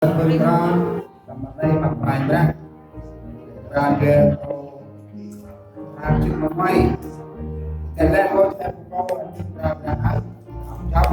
Berperan sama saya Pak Panjang berada rajin memai dan kau saya bawa di belakang jam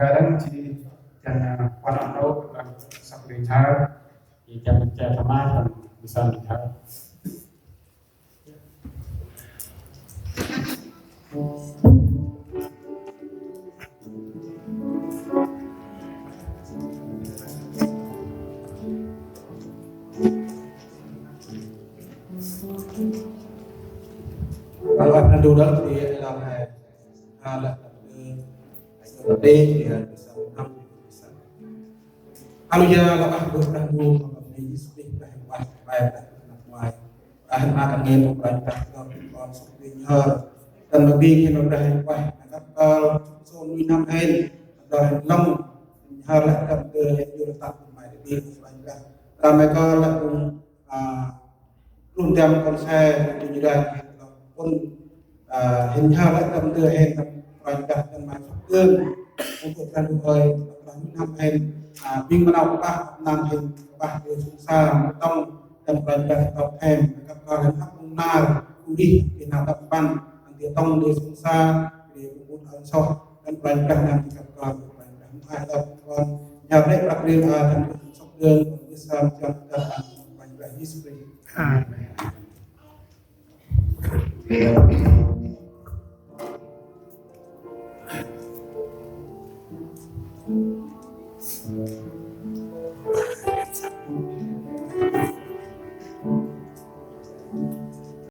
sekarang di dan Wanano Sabrina di jam dan bisa lihat. Kalau anda duduk di dalam alat thì kalau giờ là bạn được đang mua mà mình đi đi về ngoài về ngoài akan ngin perintah kon supinya dan lebih kita dah lepas kalau soal minam air dah long harap dan ke tak mai di perintah ramai kalauรุ่นเดิมคนใช้ที่มีได้คนเห็นค่าและดำเนินเห็นปล่อยจากกันมาเรื่องuntukการดูเลยเราทำให้วิ่งมาเอาปะนำเห็นปะโดยสุสานต้องดำเนินการตอบแทนนะครับการทำมุ่งหน้าคุริเป็นนาตับปั้นอันที่ต้องโดยสุสานหรือบุญอันชอบดำเนินการนำกับการดำเนินการให้เราก่อนอยากได้ปรับเปลี่ยนทางสองเดือนวิสามจังการไป20 ปี